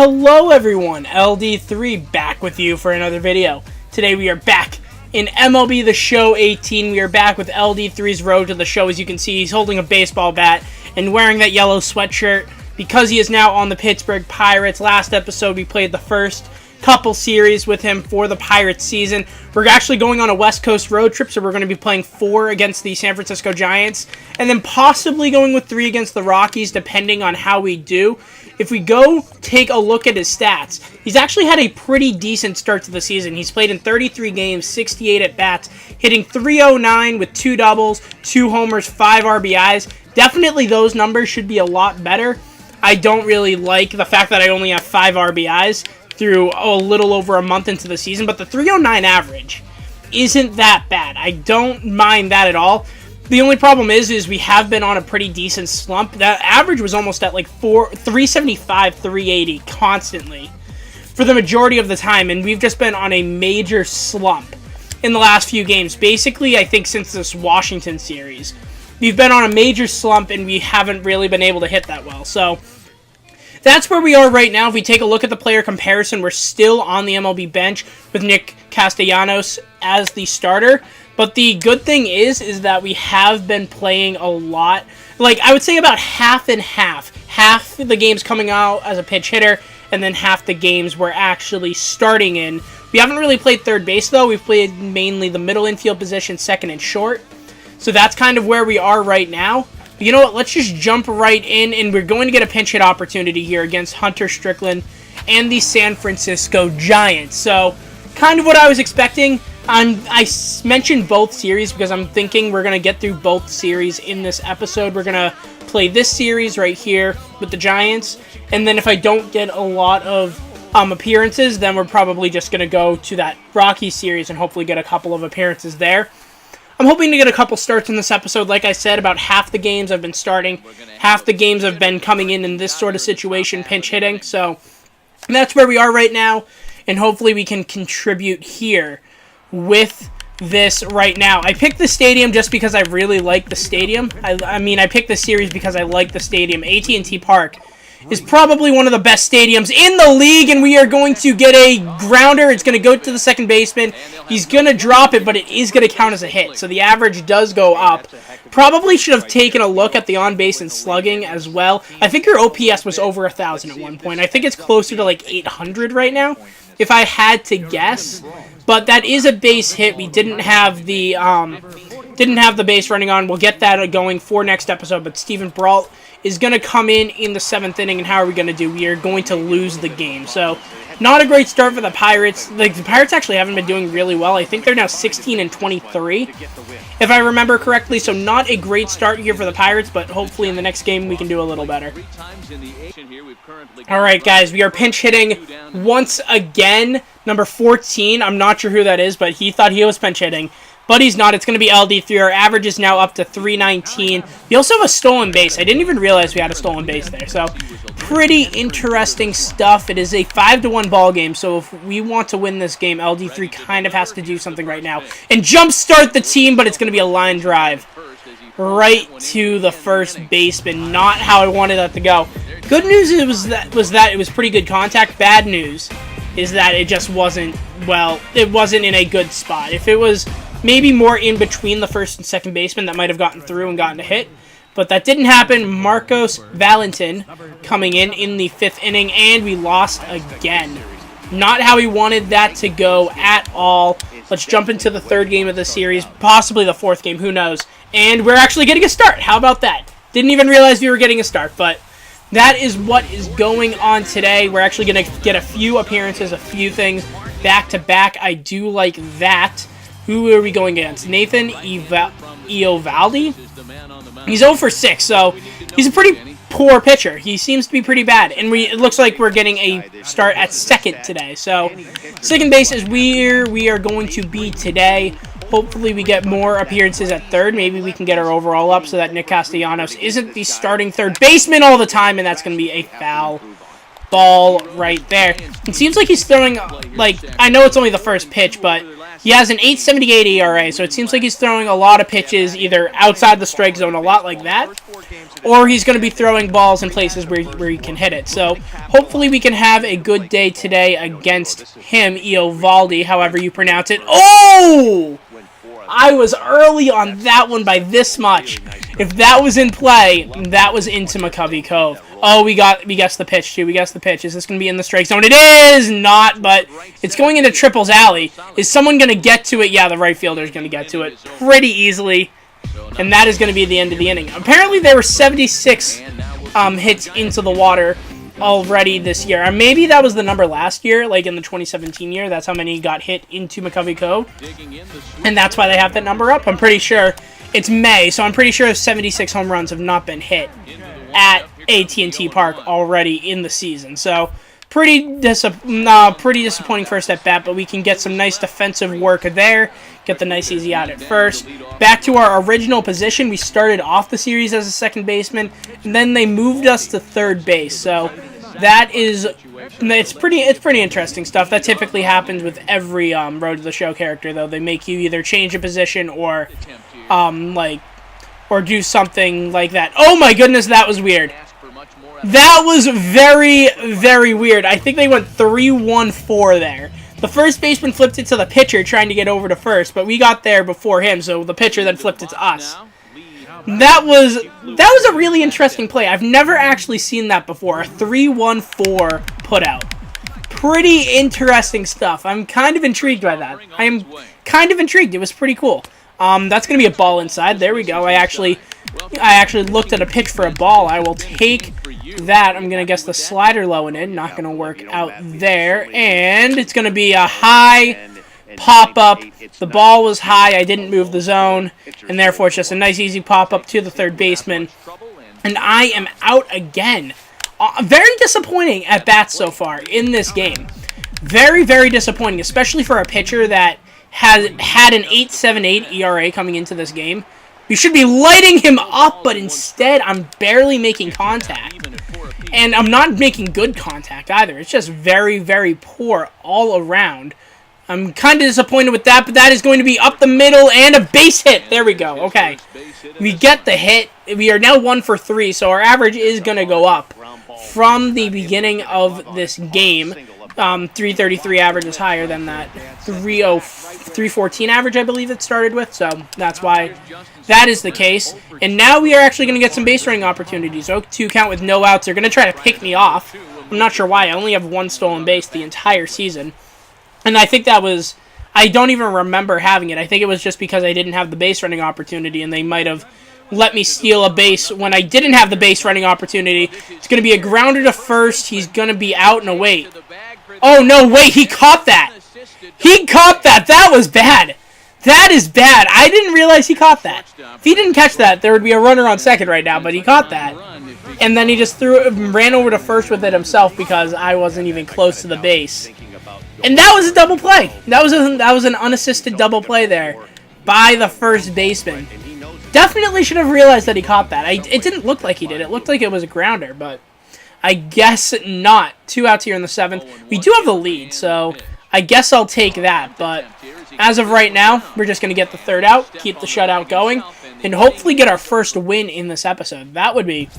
Hello everyone, LD3 back with you for another video. Today we are back in MLB The Show 18. We are back with LD3's Road to the Show. As you can see, he's holding a baseball bat and wearing that yellow sweatshirt because he is now on the Pittsburgh Pirates. Last episode we played the first couple series with him for the Pirates season. We're actually going on a West Coast road trip, so we're going to be playing 4 against the San Francisco Giants, and then possibly going with 3 against the Rockies, depending on how we do. If we go take a look at his stats, he's actually had a pretty decent start to the season. He's played in 33 games, 68 at-bats, hitting .309 with 2 doubles, 2 homers, 5 RBIs. Definitely those numbers should be a lot better. I don't really like the fact that I only have 5 RBIs through a little over a month into the season, but the .309 average isn't that bad. I don't mind that at all. The only problem is we have been on a pretty decent slump. That average was almost at like 375, 380 constantly for the majority of the time, and we've just been on a major slump in the last few games. Basically, I think since this Washington series, we've been on a major slump and we haven't really been able to hit that well. So that's where we are right now. If we take a look at the player comparison, we're still on the MLB bench with Nick Castellanos as the starter. But the good thing is that we have been playing a lot. Like, I would say about half and half. Half the games coming out as a pinch hitter, and then half the games we're actually starting in. We haven't really played third base, though. We've played mainly the middle infield position, second and short. So that's kind of where we are right now. But you know what? Let's just jump right in, and we're going to get a pinch hit opportunity here against Hunter Strickland and the San Francisco Giants. So, kind of what I was expecting. I mentioned both series because I'm thinking we're going to get through both series in this episode. We're going to play this series right here with the Giants, and then if I don't get a lot of appearances, then we're probably just going to go to that Rockies series and hopefully get a couple of appearances there. I'm hoping to get a couple starts in this episode. Like I said, about half the games I've been starting, half the games have been coming in this sort of situation, pinch hitting. So that's where we are right now, and hopefully we can contribute here with this right now. I picked the stadium just because I really like the stadium. I mean, I picked the series because I like the stadium. AT&T Park is probably one of the best stadiums in the league, and we are going to get a grounder. It's going to go to the second baseman. He's going to drop it, but it is going to count as a hit, so the average does go up. Probably should have taken a look at the on-base and slugging as well. I think your OPS was over 1,000 at one point. I think it's closer to like 800 right now, if I had to guess. But that is a base hit. We didn't have the base running on. We'll get that going for next episode. But Steven Brault is going to come in the 7th inning, and how are we going to do? We are going to lose the game. So, not a great start for the Pirates. Like, the Pirates actually haven't been doing really well. I think they're now 16-23, if I remember correctly. So, not a great start here for the Pirates, but hopefully in the next game we can do a little better. Alright, guys, we are pinch hitting once again. Number 14, I'm not sure who that is, but he thought he was pinch hitting. But he's not. It's going to be LD3. Our average is now up to 319. We also have a stolen base. I didn't even realize we had a stolen base there. So, pretty interesting stuff. It is a 5-1 ball game. So, if we want to win this game, LD3 kind of has to do something right now and jumpstart the team. But it's going to be a line drive right to the first baseman. Not how I wanted that to go. Good news was that it was pretty good contact. Bad news is that it just wasn't, well, it wasn't in a good spot. If it was maybe more in between the first and second baseman, that might have gotten through and gotten a hit. But that didn't happen. Marcos Valentin coming in the 5th inning, and we lost again. Not how we wanted that to go at all. Let's jump into the 3rd game of the series, possibly the 4th game, who knows. And we're actually getting a start. How about that? Didn't even realize we were getting a start, but that is what is going on today. We're actually going to get a few appearances, a few things back-to-back. I do like that. Who are we going against? Nathan Eovaldi? He's 0 for 6, so he's a pretty poor pitcher. He seems to be pretty bad, and it looks like we're getting a start at second today. So, second base is where we are going to be today. Hopefully we get more appearances at third. Maybe we can get our overall up so that Nick Castellanos isn't the starting third baseman all the time, and that's going to be a foul ball right there. It seems like he's throwing, like, I know it's only the first pitch, but He has an 8.78 ERA, so it seems like he's throwing a lot of pitches either outside the strike zone, a lot like that, or he's going to be throwing balls in places where he can hit it. So hopefully we can have a good day today against him, Eovaldi, however you pronounce it. Oh! I was early on that one by this much. If that was in play, that was into McCovey Cove. Oh, we guessed the pitch, too. We guessed the pitch. Is this going to be in the strike zone? It is not, but it's going into Triple's alley. Is someone going to get to it? Yeah, the right fielder is going to get to it pretty easily, and that is going to be the end of the inning. Apparently, there were 76 hits into the water already this year. Maybe that was the number last year, like in the 2017 year. That's how many got hit into McCovey Cove, and that's why they have that number up. I'm pretty sure it's May, so I'm pretty sure 76 home runs have not been hit at AT&T Park already in the season. So pretty disappointing first at bat, but we can get some nice defensive work there. Get the nice easy out at first. Back to our original position. We started off the series as a second baseman, and then they moved us to third base. So that is, it's pretty interesting stuff. That typically happens with every Road to the Show character, though. They make you either change a position or or do something like that. Oh my goodness, that was weird. That was very, very weird. I think they went 3-1-4 there. The first baseman flipped it to the pitcher trying to get over to first, but we got there before him, so the pitcher then flipped it to us. That was a really interesting play. I've never actually seen that before. A 3-1-4 putout. Pretty interesting stuff. I'm kind of intrigued by that. I am kind of intrigued. It was pretty cool. That's going to be a ball inside. There we go. I actually looked at a pitch for a ball. I will take that. I'm going to guess the slider low and in. Not going to work out there. And it's going to be a high pop-up. The ball was high. I didn't move the zone. And therefore, it's just a nice, easy pop-up to the third baseman. And I am out again. Very disappointing at bats so far in this game. Very, very disappointing, especially for a pitcher that has had an 8.78 ERA coming into this game. You should be lighting him up, but instead I'm barely making contact. And I'm not making good contact either. It's just very, very poor all around. I'm kind of disappointed with that, but that is going to be up the middle and a base hit. There we go. Okay. We get the hit. We are now 1 for 3, so our average is going to go up from the beginning of this game. 333 average is higher than that 314 average, I believe it started with, so that's why that is the case. And now we are actually going to get some base running opportunities. 0-2 count with no outs. They're going to try to pick me off. I'm not sure why. I only have one stolen base the entire season. And I think that was, I don't even remember having it. I think it was just because I didn't have the base running opportunity, and they might have let me steal a base when I didn't have the base running opportunity. It's going to be a grounder to first. He's going to be out and away. Oh, no, wait, he caught that. He caught that. That was bad. That is bad. I didn't realize he caught that. If he didn't catch that, there would be a runner on second right now, but he caught that. And then he just ran over to first with it himself because I wasn't even close to the base. And that was a double play. That was an unassisted double play there by the first baseman. Definitely should have realized that he caught that. It didn't look like he did. It looked like it was a grounder, but I guess not. 2 outs here in the 7th. We do have the lead, so I guess I'll take that. But as of right now, we're just going to get the 3rd out, keep the shutout going, and hopefully get our first win in this episode. That would be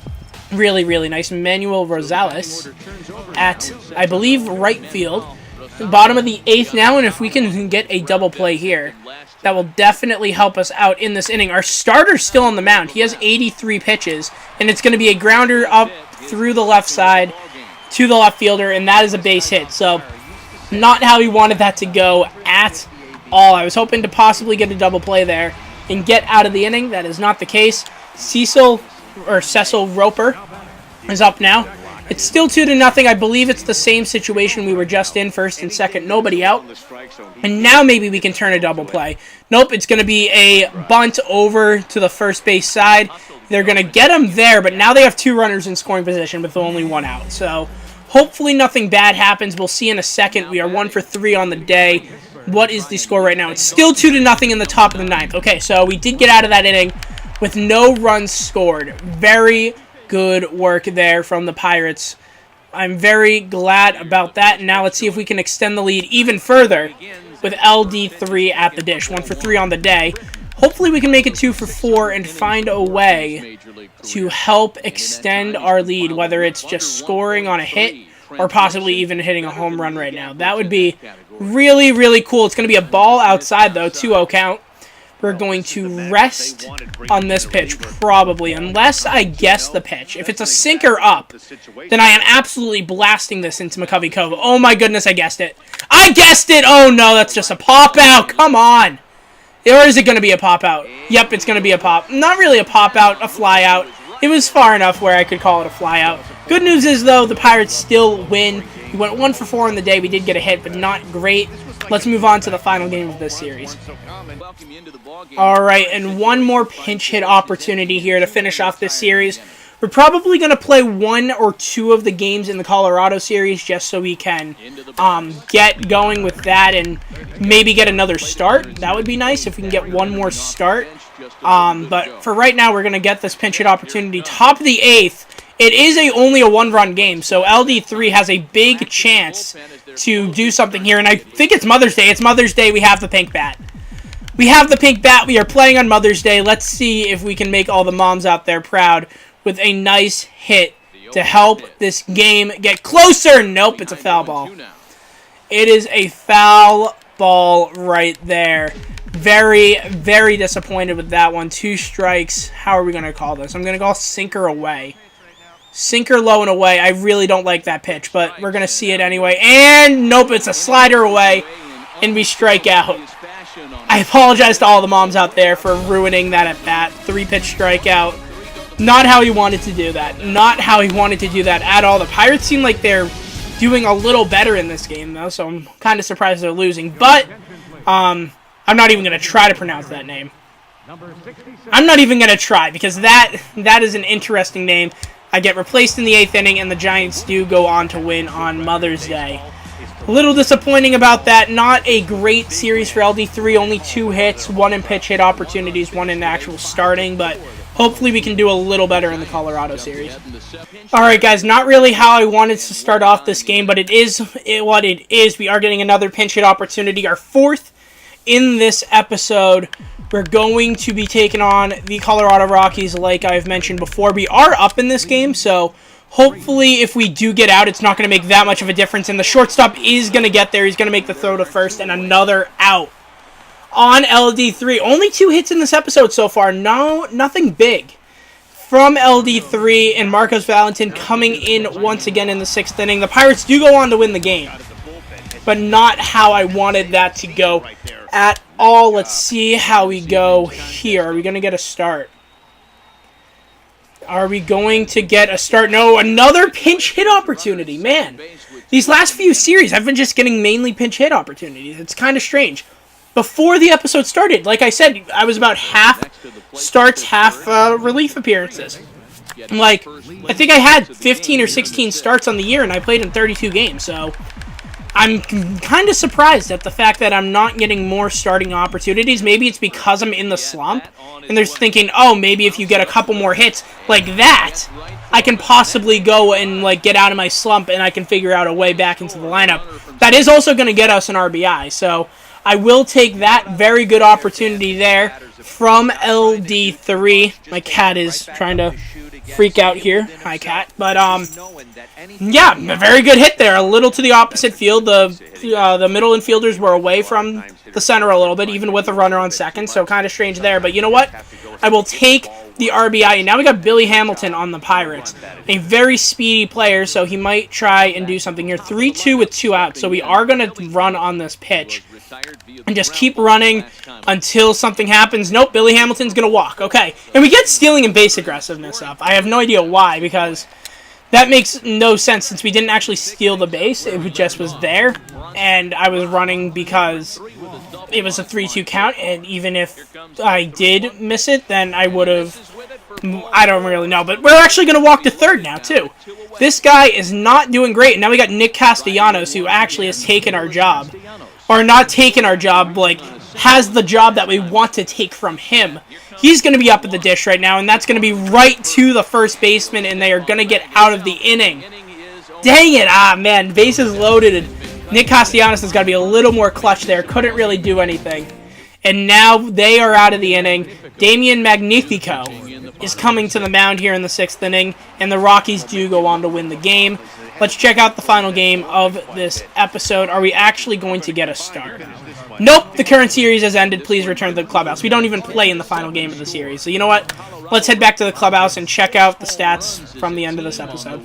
really, really nice. Manuel Rosales at, I believe, right field. Bottom of the 8th now, and if we can get a double play here, that will definitely help us out in this inning. Our starter's still on the mound. He has 83 pitches, and it's going to be a grounder up through the left side to the left fielder, and that is a base hit. So, not how we wanted that to go at all. I was hoping to possibly get a double play there and get out of the inning. That is not the case. Cecil Roper is up now. It's still 2-0. I believe it's the same situation we were just in, first and second, nobody out. And now maybe we can turn a double play. Nope, it's going to be a bunt over to the first base side. They're going to get him there, but now they have 2 runners in scoring position with only 1 out. So hopefully nothing bad happens. We'll see in a second. We are 1 for 3 on the day. What is the score right now? It's still 2-0 in the top of the 9th. Okay, so we did get out of that inning with no runs scored. Very good work there from the Pirates I'm very glad about that. And now let's see if we can extend the lead even further with LD3 at the dish. 1 for 3 on the day. Hopefully we can make it 2 for 4 and find a way to help extend our lead, whether it's just scoring on a hit or possibly even hitting a home run right now. That would be really, really cool. It's going to be a ball outside, though, 2-0 count. We're going to rest on this pitch, probably, unless I guess the pitch. If it's a sinker up, then I am absolutely blasting this into McCovey Cove. Oh my goodness, I guessed it. I guessed it! Oh no, that's just a pop-out. Come on. Or is it going to be a pop-out? Yep, it's going to be a pop. Not really a pop-out, a fly-out. It was far enough where I could call it a fly-out. Good news is, though, the Pirates still win. We went 1 for 4 in the day. We did get a hit, but not great. Let's move on to the final game of this series. Alright, and one more pinch hit opportunity here to finish off this series. We're probably going to play 1 or 2 of the games in the Colorado series just so we can get going with that and maybe get another start. That would be nice if we can get one more start. But for right now, we're going to get this pinch hit opportunity. Top of the 8th. It is only a 1-run game, so LD3 has a big chance to do something here. And I think it's Mother's Day. It's Mother's Day. We have the pink bat. We have the pink bat. We are playing on Mother's Day. Let's see if we can make all the moms out there proud with a nice hit to help this game get closer. Nope, it's a foul ball. It is a foul ball right there. Very, very disappointed with that one. 2 strikes. How are we going to call this? I'm going to call sinker away. Sinker low and away. I really don't like that pitch, but we're going to see it anyway. And nope, it's a slider away, and we strike out. I apologize to all the moms out there for ruining that at bat. 3-pitch strikeout. Not how he wanted to do that. Not how he wanted to do that at all. The Pirates seem like they're doing a little better in this game, though, so I'm kind of surprised they're losing. But I'm not even going to try to pronounce that name. I'm not even going to try, because that is an interesting name. I get replaced in the 8th inning, and the Giants do go on to win on Mother's Day. A little disappointing about that. Not a great series for LD3. Only 2 hits, 1 in pitch hit opportunities, 1 in actual starting, but hopefully we can do a little better in the Colorado series. Alright guys, not really how I wanted to start off this game, but it is what it is. We are getting another pinch hit opportunity, our 4th in this episode. We're going to be taking on the Colorado Rockies like I've mentioned before. We are up in this game, so hopefully if we do get out, it's not going to make that much of a difference. And the shortstop is going to get there. He's going to make the throw to first and another out on LD3. Only 2 hits in this episode so far. No, nothing big from LD3, and Marcos Valentin coming in once again in the 6th inning. The Pirates do go on to win the game, but not how I wanted that to go at all. Let's see how we go here. Are we going to get a start? Are we going to get a start? No, another pinch hit opportunity. Man, these last few series, I've been just getting mainly pinch hit opportunities. It's kind of strange. Before the episode started, like I said, I was about half starts, half relief appearances. Like, I think I had 15 or 16 starts on the year, and I played in 32 games, so I'm kind of surprised at the fact that I'm not getting more starting opportunities. Maybe it's because I'm in the slump, and they're thinking, oh, maybe if you get a couple more hits like that, I can possibly go and like get out of my slump, and I can figure out a way back into the lineup. That is also going to get us an RBI, so I will take that. Very good opportunity there from LD3. My cat is trying to freak out here. Hi, cat. But, yeah, a very good hit there. A little to the opposite field. The middle infielders were away from the center a little bit, even with a runner on second, so kind of strange there. But you know what? I will take the RBI. And now we got Billy Hamilton on the Pirates. A very speedy player, so he might try and do something here. 3-2 with 2 outs, so we are going to run on this pitch and just keep running until something happens. Nope, Billy Hamilton's going to walk. Okay, and we get stealing and base aggressiveness up. I have no idea why, because that makes no sense since we didn't actually steal the base. It just was there, and I was running because it was a 3-2 count, and even if I did miss it, then I would have... I don't really know, but we're actually going to walk to third now, too. This guy is not doing great. Now we got Nick Castellanos, who actually has taken our job. Or not taken our job, like, has the job that we want to take from him. He's going to be up at the dish right now, and that's going to be right to the first baseman, and they are going to get out of the inning. Dang it! Ah, man, bases loaded. Nick Castellanos has got to be a little more clutch there. Couldn't really do anything. And now they are out of the inning. Damian Magnifico is coming to the mound here in the 6th inning, and the Rockies do go on to win the game. Let's check out the final game of this episode. Are we actually going to get a start? Nope, the current series has ended. Please return to the clubhouse. We don't even play in the final game of the series. So you know what? Let's head back to the clubhouse and check out the stats from the end of this episode.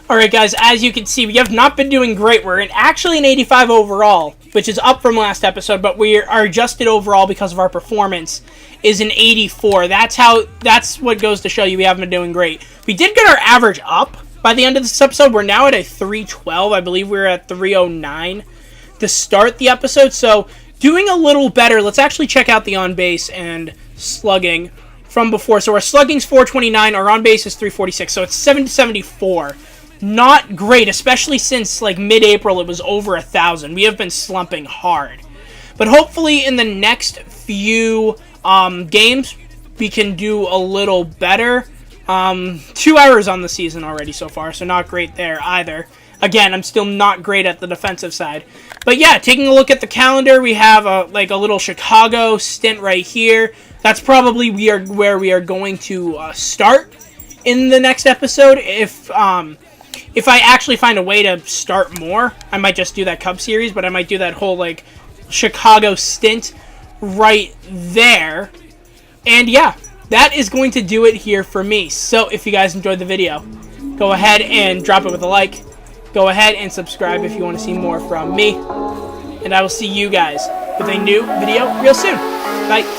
Alright guys, as you can see, we have not been doing great. We're actually an 85 overall, which is up from last episode, but our adjusted overall because of our performance is an 84. That's what goes to show you we haven't been doing great. We did get our average up by the end of this episode. We're now at a 312. I believe we were at 309 to start the episode, so doing a little better. Let's actually check out the on-base and slugging from before. So our slugging's 429, our on-base is 346, so it's 774. Not great, especially since like mid-April it was over 1,000. We have been slumping hard. But hopefully in the next few games we can do a little better. 2 hours on the season already so far, so not great there either. Again, I'm still not great at the defensive side. But yeah, taking a look at the calendar, we have a little Chicago stint right here. That's probably where we are going to start in the next episode. If I actually find a way to start more, I might just do that Cubs series, but I might do that whole, Chicago stint right there. And, yeah, that is going to do it here for me. So, if you guys enjoyed the video, go ahead and drop it with a like. Go ahead and subscribe if you want to see more from me. And I will see you guys with a new video real soon. Bye.